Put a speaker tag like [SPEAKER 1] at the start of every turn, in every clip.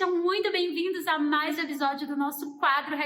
[SPEAKER 1] sejam muito bem-vindos a mais um episódio do nosso quadro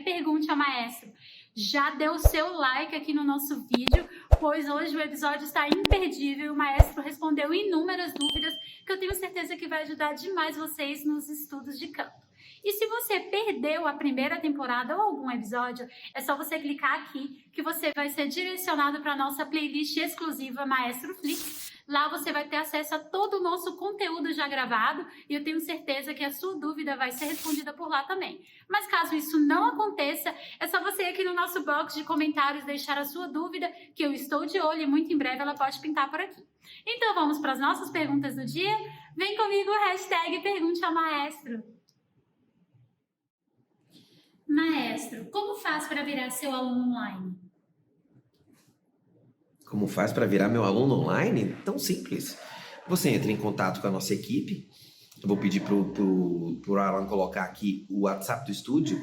[SPEAKER 1] #Pergunte ao Maestro. Já deu o seu like aqui no nosso vídeo, pois hoje o episódio está imperdível e o maestro respondeu inúmeras dúvidas que eu tenho certeza que vai ajudar demais vocês nos estudos de campo. E se você perdeu a primeira temporada ou algum episódio, é só você clicar aqui que você vai ser direcionado para a nossa playlist exclusiva Maestro Flix. Lá você vai ter acesso a todo o nosso conteúdo já gravado e eu tenho certeza que a sua dúvida vai ser respondida por lá também. Mas caso isso não aconteça, é só você ir aqui no nosso box de comentários deixar a sua dúvida, que eu estou de olho e muito em breve ela pode pintar por aqui. Então vamos para as nossas perguntas do dia? Vem comigo, #Pergunte ao Maestro. Maestro, como faz para virar seu aluno online?
[SPEAKER 2] Como faz para virar meu aluno online? Tão simples. Você entra em contato com a nossa equipe. Eu vou pedir pro Alan colocar aqui o WhatsApp do estúdio.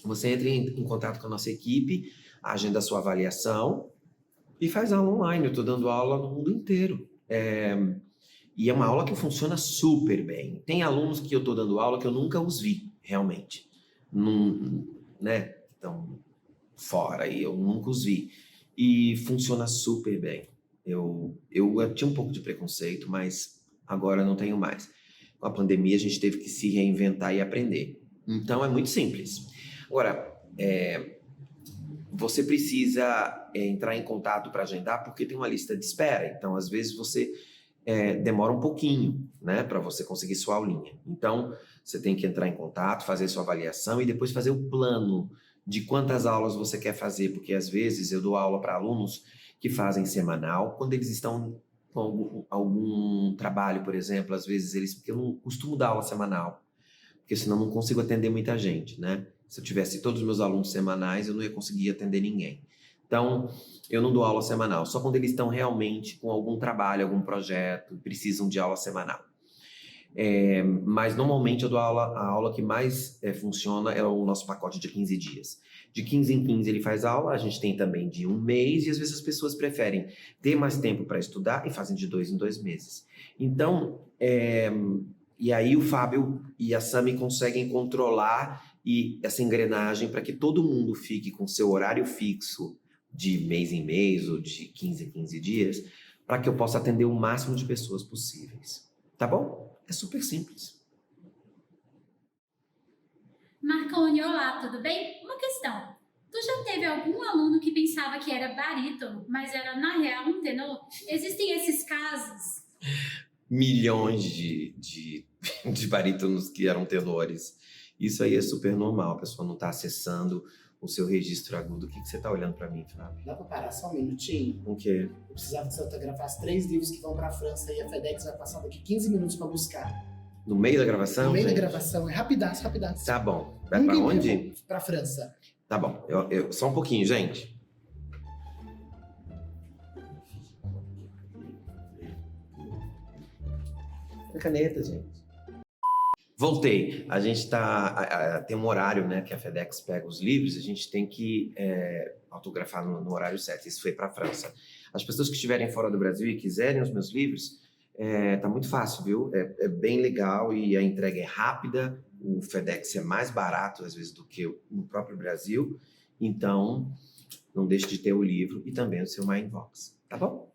[SPEAKER 2] Você entra em contato com a nossa equipe, agenda a sua avaliação e faz aula online. Eu estou dando aula no mundo inteiro. E é uma aula que funciona super bem. Tem alunos que eu estou dando aula que eu nunca os vi, realmente. Né? Estão fora e eu nunca os vi. E funciona super bem. Eu tinha um pouco de preconceito, mas agora não tenho mais. Com a pandemia, a gente teve que se reinventar e aprender. Então, é muito simples. Agora, você precisa entrar em contato para agendar, porque tem uma lista de espera. Então, às vezes, você demora um pouquinho, né, para você conseguir sua aulinha. Então, você tem que entrar em contato, fazer sua avaliação e depois fazer o plano de quantas aulas você quer fazer, porque às vezes eu dou aula para alunos que fazem semanal, quando eles estão com algum trabalho, por exemplo, às vezes porque eu não costumo dar aula semanal, porque senão não consigo atender muita gente, né? Se eu tivesse todos os meus alunos semanais, eu não ia conseguir atender ninguém. Então, eu não dou aula semanal, só quando eles estão realmente com algum trabalho, algum projeto, precisam de aula semanal. Mas normalmente eu dou a aula que mais funciona é o nosso pacote de 15 dias. De 15 em 15 ele faz aula, a gente tem também de 1 mês e às vezes as pessoas preferem ter mais tempo para estudar e fazem de 2 em 2 meses. Então, e aí o Fábio e a Sami conseguem controlar essa engrenagem para que todo mundo fique com seu horário fixo de mês em mês ou de 15 em 15 dias, para que eu possa atender o máximo de pessoas possíveis. Tá bom? É super simples.
[SPEAKER 1] Marconi, olá, tudo bem? Uma questão. Tu já teve algum aluno que pensava que era barítono, mas era, na real, um tenor? Existem esses casos?
[SPEAKER 2] Milhões de barítonos que eram tenores. Isso aí é super normal, a pessoa não está acessando o seu registro agudo. O que você está olhando para mim, Fábio?
[SPEAKER 3] Dá para parar só um minutinho?
[SPEAKER 2] O quê?
[SPEAKER 3] Eu precisava que você autografasse 3 livros que vão para a França e a FedEx vai passar daqui 15 minutos para buscar.
[SPEAKER 2] No meio da gravação?
[SPEAKER 3] No meio
[SPEAKER 2] gente?
[SPEAKER 3] da gravação, é rapidaço.
[SPEAKER 2] Tá bom. Vai para onde?
[SPEAKER 3] Para a França.
[SPEAKER 2] Tá bom. Só um pouquinho, gente. A caneta, gente. Voltei. A gente tem um horário, né, que a FedEx pega os livros, a gente tem que autografar no horário certo. Isso foi para a França. As pessoas que estiverem fora do Brasil e quiserem os meus livros, tá muito fácil, viu? É bem legal e a entrega é rápida. O FedEx é mais barato, às vezes, do que no próprio Brasil. Então, não deixe de ter o livro e também o seu Mindbox. Tá bom?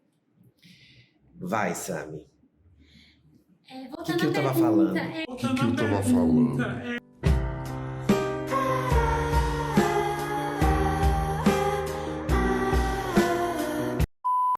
[SPEAKER 2] Vai, Sami. O que eu tava falando?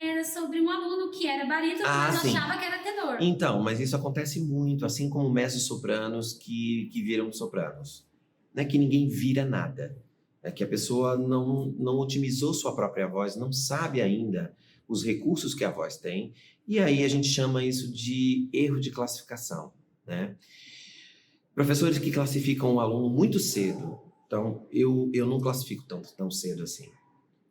[SPEAKER 1] Era sobre um aluno que era barítono, mas
[SPEAKER 2] sim.
[SPEAKER 1] achava que era tenor.
[SPEAKER 2] Então, mas isso acontece muito, assim como mezzo-sopranos que viram sopranos. Não é que ninguém vira nada. É que a pessoa não otimizou sua própria voz, não sabe ainda os recursos que a voz tem, e aí a gente chama isso de erro de classificação, né? Professores que classificam um aluno muito cedo, então eu não classifico tão cedo assim.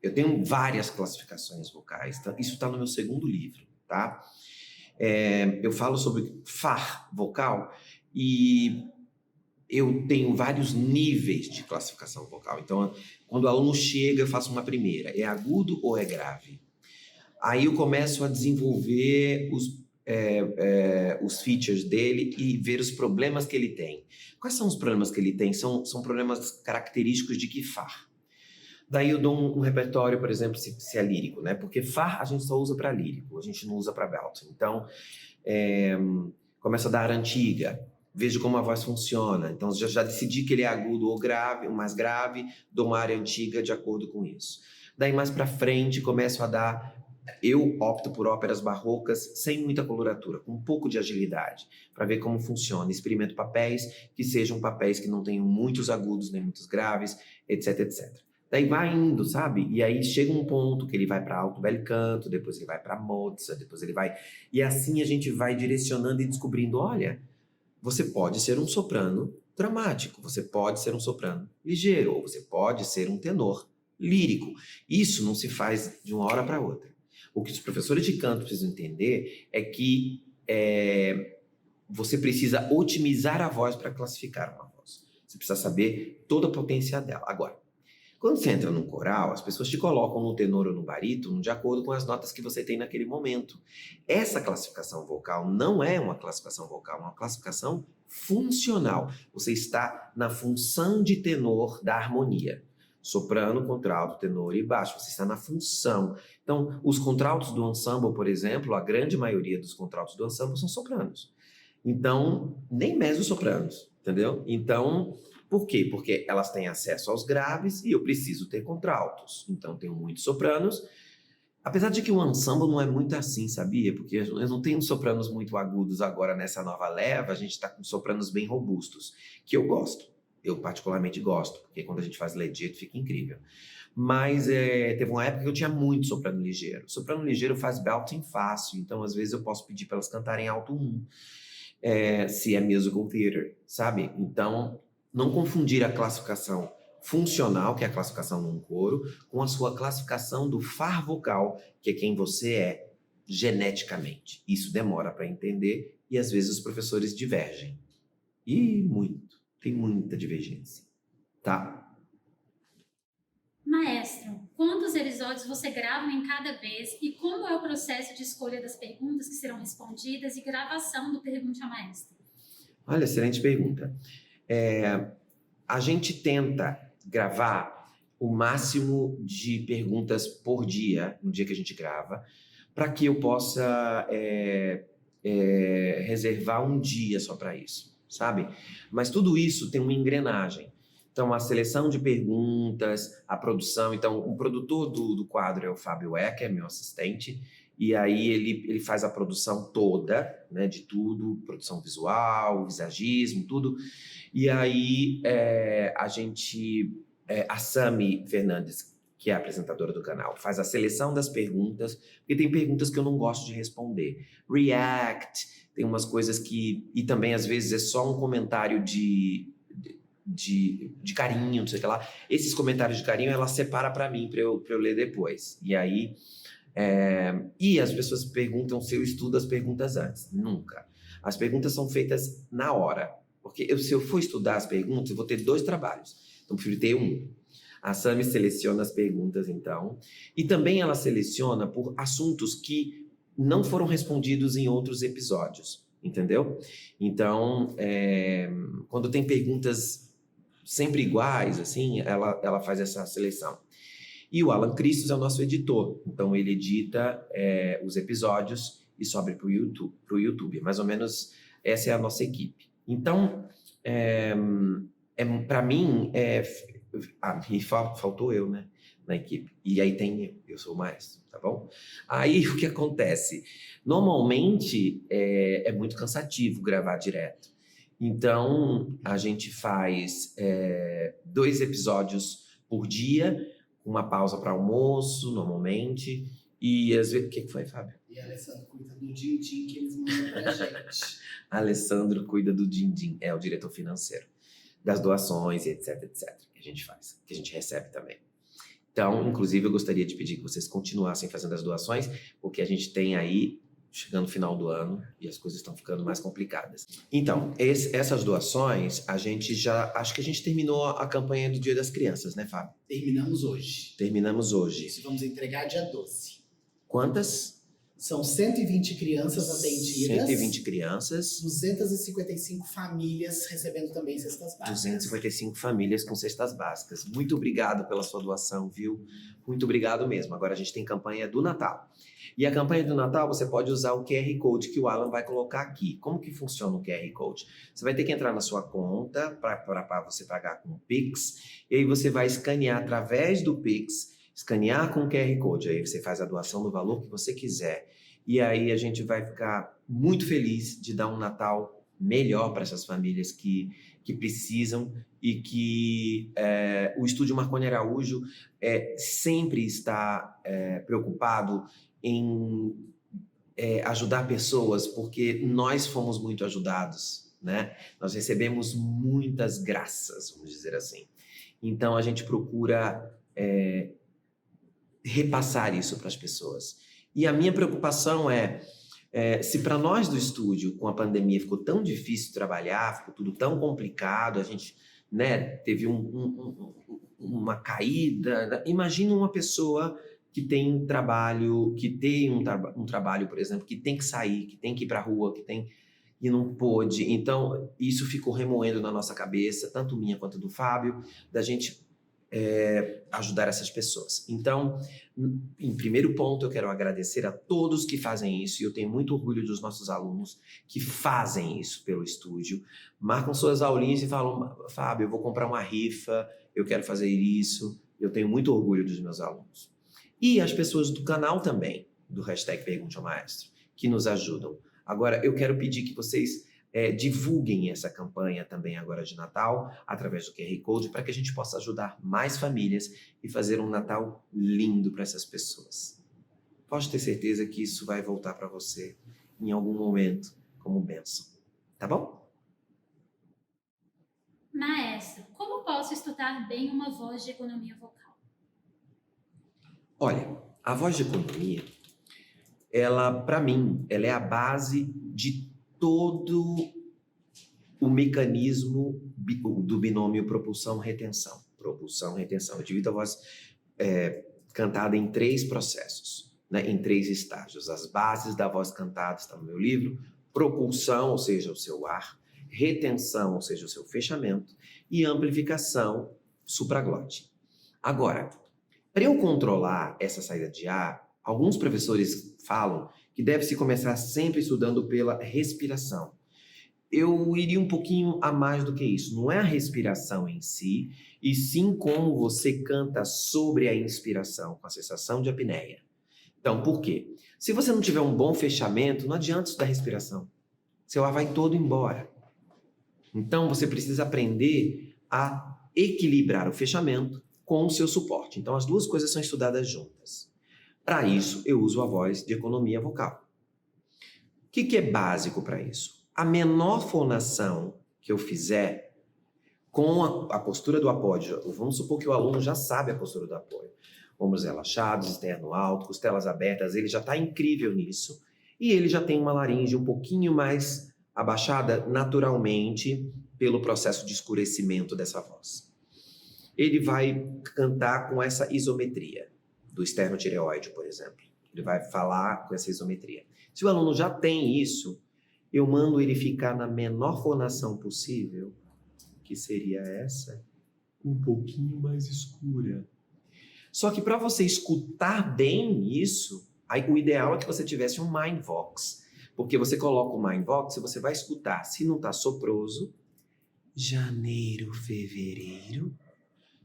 [SPEAKER 2] Eu tenho várias classificações vocais, isso está no meu segundo livro, tá? Eu falo sobre FAR vocal e eu tenho vários níveis de classificação vocal. Então, quando o aluno chega, eu faço uma primeira. É agudo ou é grave? Aí eu começo a desenvolver os features dele e ver os problemas que ele tem. Quais são os problemas que ele tem? São problemas característicos de que FAR. Daí eu dou um repertório, por exemplo, se é lírico, né? Porque FAR a gente só usa para lírico, a gente não usa para belting. Então, começa a dar antiga, vejo como a voz funciona. Então, já decidi que ele é agudo ou grave, ou mais grave, dou uma área antiga de acordo com isso. Daí, mais para frente, começo a dar... Eu opto por óperas barrocas sem muita coloratura, com um pouco de agilidade, para ver como funciona. Experimento papéis que sejam papéis que não tenham muitos agudos nem muitos graves, etc, etc. Daí vai indo, sabe? E aí chega um ponto que ele vai para alto bel canto, depois ele vai para Mozart, depois ele vai... E assim a gente vai direcionando e descobrindo, olha, você pode ser um soprano dramático, você pode ser um soprano ligeiro, ou você pode ser um tenor lírico. Isso não se faz de uma hora para outra. O que os professores de canto precisam entender é que você precisa otimizar a voz para classificar uma voz. Você precisa saber toda a potência dela. Agora, quando você entra num coral, as pessoas te colocam no tenor ou no barítono de acordo com as notas que você tem naquele momento. Essa classificação vocal não é uma classificação vocal, é uma classificação funcional. Você está na função de tenor da harmonia. Soprano, contralto, tenor e baixo. Você está na função. Então, os contraltos do ensemble, por exemplo, a grande maioria dos contraltos do ensemble são sopranos. Então, nem mezzo-sopranos, entendeu? Então, por quê? Porque elas têm acesso aos graves e eu preciso ter contraltos. Então, tenho muitos sopranos. Apesar de que o ensemble não é muito assim, sabia? Porque eu não tenho sopranos muito agudos agora nessa nova leva. A gente está com sopranos bem robustos, que eu gosto. Eu particularmente gosto, porque quando a gente faz legit fica incrível. Mas teve uma época que eu tinha muito soprano ligeiro. Soprano ligeiro faz belting fácil, então às vezes eu posso pedir para elas cantarem alto 1, se é musical theater, sabe? Então, não confundir a classificação funcional, que é a classificação num coro, com a sua classificação do far vocal, que é quem você é geneticamente. Isso demora para entender e às vezes os professores divergem. E muito. Tem muita divergência, tá?
[SPEAKER 1] Maestro, quantos episódios você grava em cada vez e como é o processo de escolha das perguntas que serão respondidas e gravação do Pergunte ao Maestro?
[SPEAKER 2] Olha, excelente pergunta. A gente tenta gravar o máximo de perguntas por dia, no dia que a gente grava, para que eu possa reservar um dia só para isso, sabe? Mas tudo isso tem uma engrenagem. Então, a seleção de perguntas, a produção. Então, o produtor do quadro é o Fábio Ecker, meu assistente, e aí ele faz a produção toda, né, de tudo, produção visual, visagismo, tudo. E aí a Sami Fernandes, que é a apresentadora do canal, faz a seleção das perguntas, porque tem perguntas que eu não gosto de responder. React, tem umas coisas que... E também, às vezes, é só um comentário de carinho, não sei o que lá. Esses comentários de carinho, ela separa para mim, para eu ler depois. E aí... E as pessoas perguntam se eu estudo as perguntas antes. Nunca. As perguntas são feitas na hora. Porque se eu for estudar as perguntas, eu vou ter 2 trabalhos. Então, eu prefiro ter um. A Sami seleciona as perguntas, então. E também ela seleciona por assuntos que não foram respondidos em outros episódios. Entendeu? Então, quando tem perguntas sempre iguais, assim, ela faz essa seleção. E o Alan Christos é o nosso editor. Então, ele edita os episódios e sobe para o YouTube. Mais ou menos, essa é a nossa equipe. Então, para mim, faltou eu, né, na equipe. E aí eu sou o maestro, tá bom? Aí, o que acontece? Normalmente, é muito cansativo gravar direto. Então, a gente faz 2 episódios por dia, uma pausa para almoço, normalmente. E às vezes... O que foi, Fábio?
[SPEAKER 3] E a Alessandra cuida do din-din que eles mandam pra gente.
[SPEAKER 2] Alessandro cuida do din-din, é o diretor financeiro, das doações, etc, etc, que a gente faz, que a gente recebe também. Então, inclusive, eu gostaria de pedir que vocês continuassem fazendo as doações, porque a gente tem aí, chegando no final do ano, e as coisas estão ficando mais complicadas. Então, essas doações, acho que a gente terminou a campanha do Dia das Crianças, né, Fábio?
[SPEAKER 3] Terminamos hoje.
[SPEAKER 2] Terminamos hoje.
[SPEAKER 3] Isso, vamos entregar dia 12.
[SPEAKER 2] Quantas?
[SPEAKER 3] São 120 crianças atendidas.
[SPEAKER 2] 120 crianças.
[SPEAKER 3] 255 famílias recebendo também cestas básicas.
[SPEAKER 2] 255 famílias com cestas básicas. Muito obrigado pela sua doação, viu? Muito obrigado mesmo. Agora a gente tem campanha do Natal. E a campanha do Natal você pode usar o QR Code que o Alan vai colocar aqui. Como que funciona o QR Code? Você vai ter que entrar na sua conta para você pagar com o Pix. E aí você vai escanear através do Pix, escanear com o QR Code. Aí você faz a doação do valor que você quiser. E aí a gente vai ficar muito feliz de dar um Natal melhor para essas famílias que precisam e que o Estúdio Marconi Araújo sempre está preocupado em ajudar pessoas, porque nós fomos muito ajudados, né? Nós recebemos muitas graças, vamos dizer assim. Então a gente procura repassar isso para as pessoas. E a minha preocupação se para nós do estúdio, com a pandemia, ficou tão difícil trabalhar, ficou tudo tão complicado, a gente, né, teve uma caída. Imagina uma pessoa que tem um trabalho, um trabalho, por exemplo, que tem que sair, que tem que ir para a rua, e não pôde. Então, isso ficou remoendo na nossa cabeça, tanto minha quanto do Fábio, da gente ajudar essas pessoas. Então, em primeiro ponto, eu quero agradecer a todos que fazem isso, e eu tenho muito orgulho dos nossos alunos que fazem isso pelo estúdio, marcam suas aulinhas e falam: Fábio, eu vou comprar uma rifa, eu quero fazer isso. Eu tenho muito orgulho dos meus alunos. E as pessoas do canal também, do hashtag Pergunte ao Maestro, que nos ajudam. Agora, eu quero pedir que vocês divulguem essa campanha também agora de Natal, através do QR Code, para que a gente possa ajudar mais famílias e fazer um Natal lindo para essas pessoas. Pode ter certeza que isso vai voltar para você em algum momento como bênção. Tá bom?
[SPEAKER 1] Maestro, como posso estudar bem uma voz de economia vocal?
[SPEAKER 2] Olha, a voz de economia, ela, para mim, ela é a base de todo o mecanismo do binômio propulsão-retenção. Propulsão-retenção. Eu divido a voz cantada em 3 processos, né, em 3 estágios. As bases da voz cantada estão no meu livro: propulsão, ou seja, o seu ar; retenção, ou seja, o seu fechamento; e amplificação, supraglote. Agora, para eu controlar essa saída de ar, alguns professores falam que deve-se começar sempre estudando pela respiração. Eu iria um pouquinho a mais do que isso. Não é a respiração em si, e sim como você canta sobre a inspiração, com a cessação de apneia. Então, por quê? Se você não tiver um bom fechamento, não adianta estudar respiração. Seu ar vai todo embora. Então, você precisa aprender a equilibrar o fechamento com o seu suporte. Então, as duas coisas são estudadas juntas. Para isso, eu uso a voz de economia vocal. O que é básico para isso? A menor fonação que eu fizer com a postura do apoio, vamos supor que o aluno já sabe a postura do apoio. Ombros relaxados, externo alto, costelas abertas, ele já está incrível nisso. E ele já tem uma laringe um pouquinho mais abaixada naturalmente pelo processo de escurecimento dessa voz. Ele vai cantar com essa isometria do esternotireoide, por exemplo. Ele vai falar com essa isometria. Se o aluno já tem isso, eu mando ele ficar na menor fonação possível, que seria essa, um pouquinho mais escura. Só que para você escutar bem isso, aí o ideal é que você tivesse um Mindvox. Porque você coloca o Mindvox e você vai escutar. Se não está soproso, janeiro, fevereiro.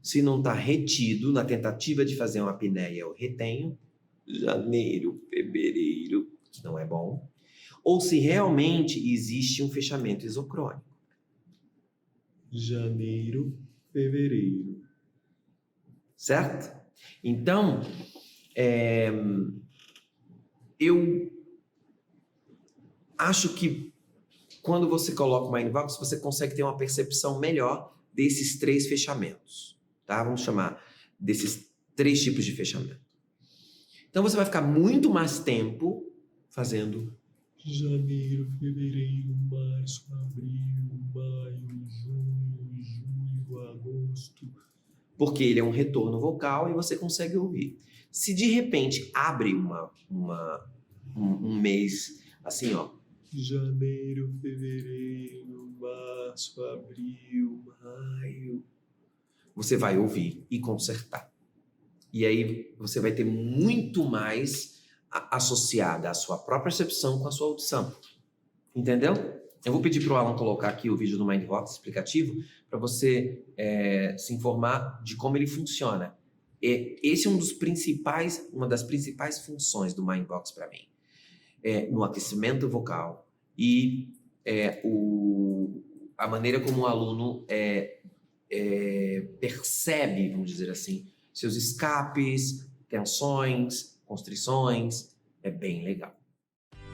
[SPEAKER 2] Se não está retido, na tentativa de fazer uma apneia, eu retenho, janeiro, fevereiro, que não é bom. Ou se realmente existe um fechamento isocrônico. Janeiro, fevereiro. Certo? Então, eu acho que quando você coloca o Mindvox, você consegue ter uma percepção melhor desses 3 fechamentos. Tá? Vamos chamar desses 3 tipos de fechamento. Então você vai ficar muito mais tempo fazendo janeiro, fevereiro, março, abril, maio, junho, julho, agosto. Porque ele é um retorno vocal e você consegue ouvir. Se de repente abre um mês assim, ó. Janeiro, fevereiro, março, abril, maio. Você vai ouvir e consertar. E aí você vai ter muito mais associada a sua própria percepção com a sua audição. Entendeu? Eu vou pedir para o Alan colocar aqui o vídeo do Mindvox explicativo para você se informar de como ele funciona. Esse é uma das principais funções do Mindvox para mim. No aquecimento vocal e a maneira como o aluno percebe, vamos dizer assim, seus escapes, tensões, constrições. É bem legal.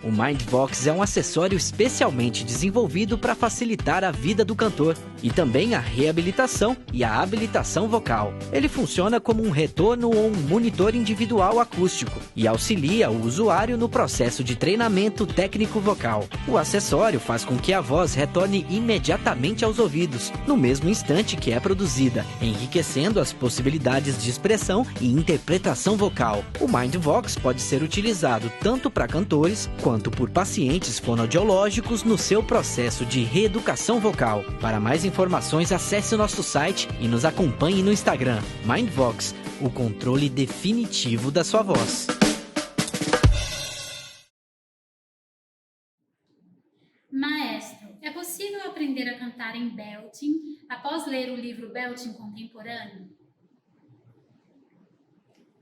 [SPEAKER 4] O Mindvox é um acessório especialmente desenvolvido para facilitar a vida do cantor e também a reabilitação e a habilitação vocal. Ele funciona como um retorno ou um monitor individual acústico e auxilia o usuário no processo de treinamento técnico vocal. O acessório faz com que a voz retorne imediatamente aos ouvidos, no mesmo instante que é produzida, enriquecendo as possibilidades de expressão e interpretação vocal. O Mindvox pode ser utilizado tanto para cantores quanto por pacientes fonoaudiológicos no seu processo de reeducação vocal. Para mais informações, acesse o nosso site e nos acompanhe no Instagram. Mindvox, o controle definitivo da sua voz.
[SPEAKER 1] Maestro, é possível aprender a cantar em belting após ler o livro Belting Contemporâneo?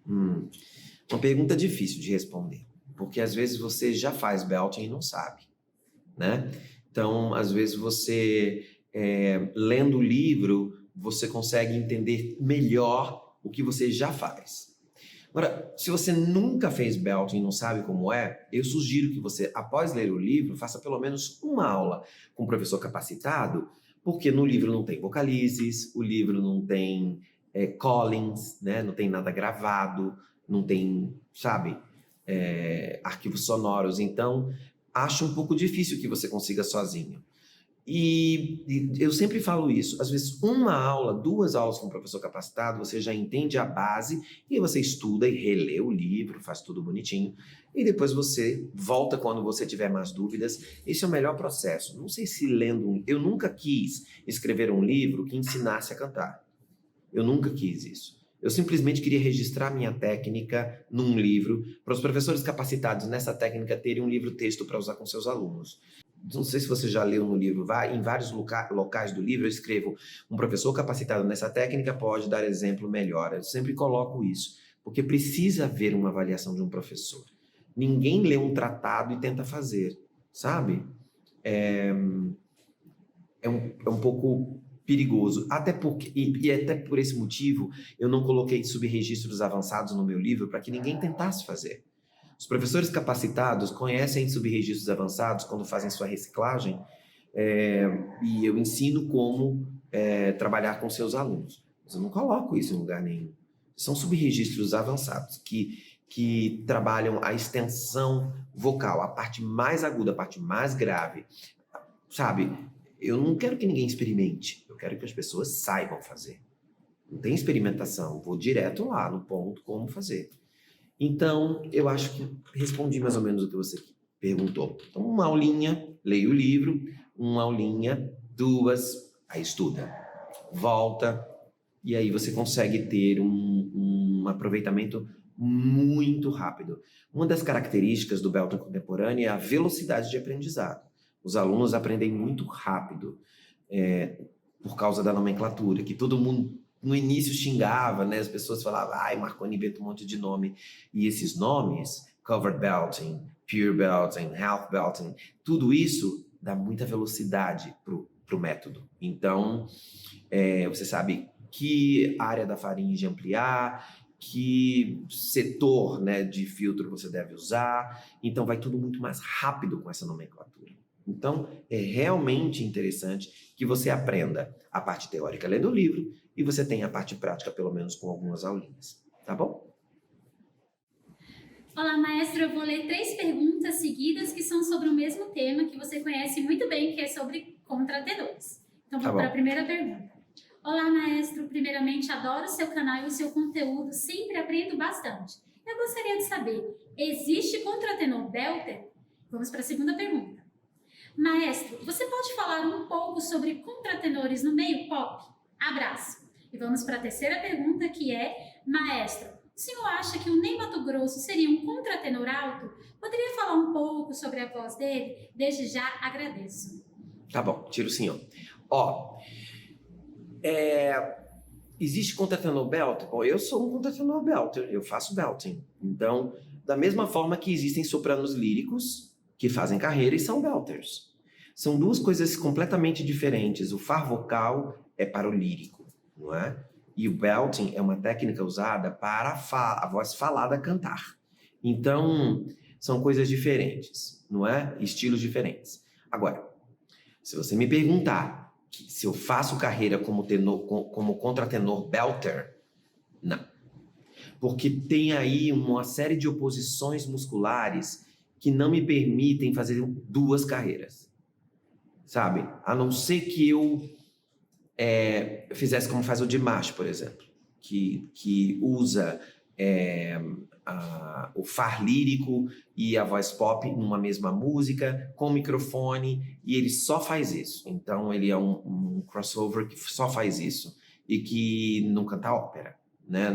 [SPEAKER 2] Uma pergunta difícil de responder. Porque às vezes você já faz belting e não sabe, né? Então, às vezes você, lendo o livro, você consegue entender melhor o que você já faz. Agora, se você nunca fez belting e não sabe como é, eu sugiro que você, após ler o livro, faça pelo menos uma aula com um professor capacitado, porque no livro não tem vocalizes, o livro não tem callings, né? Não tem nada gravado, não tem, sabe... arquivos sonoros, então acho um pouco difícil que você consiga sozinho. E eu sempre falo isso, às vezes uma aula, 2 aulas com um professor capacitado, você já entende a base e você estuda e relê o livro, faz tudo bonitinho, e depois você volta quando você tiver mais dúvidas. Esse é o melhor processo. Não sei se lendo eu nunca quis escrever um livro que ensinasse a cantar. Eu nunca quis isso. Eu simplesmente queria registrar minha técnica num livro, para os professores capacitados nessa técnica terem um livro-texto para usar com seus alunos. Não sei se você já leu no livro, em vários locais do livro eu escrevo: um professor capacitado nessa técnica pode dar exemplo melhor. Eu sempre coloco isso, porque precisa haver uma avaliação de um professor. Ninguém lê um tratado e tenta fazer, sabe? É um pouco... perigoso, até porque, e até por esse motivo, eu não coloquei subregistros avançados no meu livro para que ninguém tentasse fazer. Os professores capacitados conhecem subregistros avançados quando fazem sua reciclagem, e eu ensino como trabalhar com seus alunos. Mas eu não coloco isso em lugar nenhum. São subregistros avançados que trabalham a extensão vocal, a parte mais aguda, a parte mais grave, sabe? Eu não quero que ninguém experimente, eu quero que as pessoas saibam fazer. Não tem experimentação, vou direto lá no ponto como fazer. Então, eu acho que respondi mais ou menos o que você perguntou. Então, uma aulinha, leia o livro, uma aulinha, 2, aí estuda, volta, e aí você consegue ter um aproveitamento muito rápido. Uma das características do belting contemporâneo é a velocidade de aprendizado. Os alunos aprendem muito rápido, por causa da nomenclatura, que todo mundo no início xingava, né? As pessoas falavam, Marconi inventa um monte de nome. E esses nomes, covered belting, pure belting, half belting, tudo isso dá muita velocidade pro método. Então, você sabe que área da faringe ampliar, que setor, né, de filtro você deve usar. Então, vai tudo muito mais rápido com essa nomenclatura. Então, é realmente interessante que você aprenda a parte teórica lendo o livro e você tenha a parte prática, pelo menos com algumas aulinhas. Tá bom?
[SPEAKER 1] Olá, maestro. Eu vou ler 3 perguntas seguidas que são sobre o mesmo tema que você conhece muito bem, que é sobre contratenores. Então, vamos para a primeira pergunta. Olá, maestro. Primeiramente, adoro o seu canal e o seu conteúdo. Sempre aprendo bastante. Eu gostaria de saber, Existe contratenor belter? Vamos para a segunda pergunta. Maestro, você pode falar um pouco sobre contratenores no meio pop? Abraço. E vamos para a terceira pergunta, que é: Maestro, o senhor acha que o Ney Matogrosso seria um contratenor alto? Poderia falar um pouco sobre a voz dele? Desde já agradeço.
[SPEAKER 2] Tá bom, tiro sim, ó. Ó, existe contratenor belter? Bom, eu sou um contratenor belter, eu faço belting. Então, da mesma forma que existem sopranos líricos que fazem carreira e são belters. São duas coisas completamente diferentes. O far vocal é para o lírico, não é? E o belting é uma técnica usada para a voz falada cantar. Então, são coisas diferentes, não é? Estilos diferentes. Agora, se você me perguntar se eu faço carreira como contratenor belter, não. Porque tem aí uma série de oposições musculares que não me permitem fazer duas carreiras, sabe? A não ser que eu fizesse como faz o Dimash, por exemplo, que usa o far lírico e a voz pop numa mesma música, com microfone, e ele só faz isso. Então, ele é um crossover que só faz isso e que não canta ópera, né?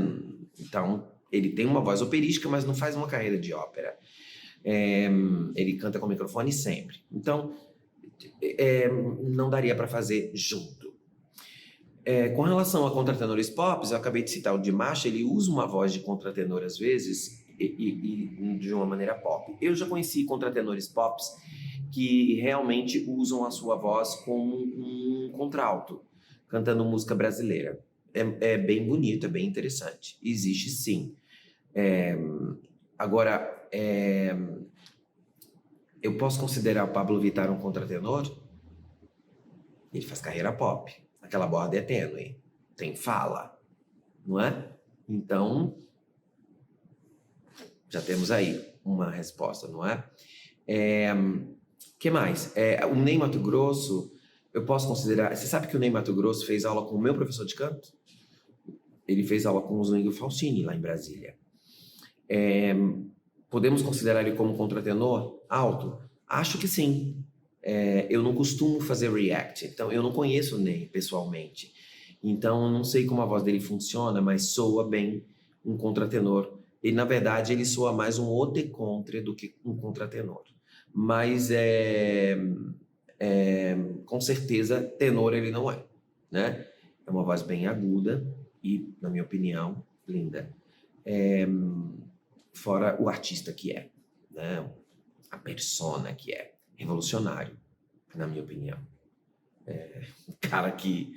[SPEAKER 2] Então, ele tem uma voz operística, mas não faz uma carreira de ópera. Ele canta com microfone sempre. Então, não daria para fazer junto. Com relação a contratenores pop, eu acabei de citar o Dimash, ele usa uma voz de contratenor às vezes e de uma maneira pop. Eu já conheci contratenores pop que realmente usam a sua voz como um contralto, cantando música brasileira. É bem bonito, é bem interessante. Existe sim. Agora, eu posso considerar o Pablo Vittar um contratenor? Ele faz carreira pop. Aquela borda é tênue, tem fala, não é? Então, já temos aí uma resposta, não é? Que mais? O Ney Matogrosso, eu posso considerar... Você sabe que o Ney Matogrosso fez aula com o meu professor de canto? Ele fez aula com o Zwingli Faustini, lá em Brasília. Podemos considerar ele como contratenor alto? Acho que sim. Eu não costumo fazer react, então eu não conheço o Ney pessoalmente. Então, eu não sei como a voz dele funciona, mas soa bem um contratenor. E, na verdade, ele soa mais um haut de contre do que um contratenor. Mas, com certeza, tenor ele não é, né? É uma voz bem aguda e, na minha opinião, linda. Fora o artista que é, né? A persona que é. Revolucionário, na minha opinião. Um cara que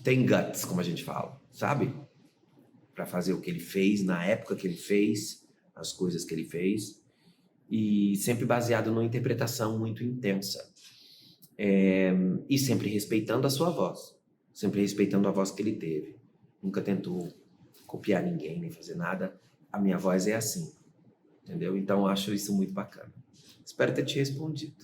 [SPEAKER 2] tem guts, como a gente fala, sabe? Para fazer o que ele fez, na época que ele fez, as coisas que ele fez, e sempre baseado numa interpretação muito intensa. E sempre respeitando a sua voz, sempre respeitando a voz que ele teve. Nunca tentou copiar ninguém, nem fazer nada. A minha voz é assim. Entendeu? Então, acho isso muito bacana. Espero ter te respondido.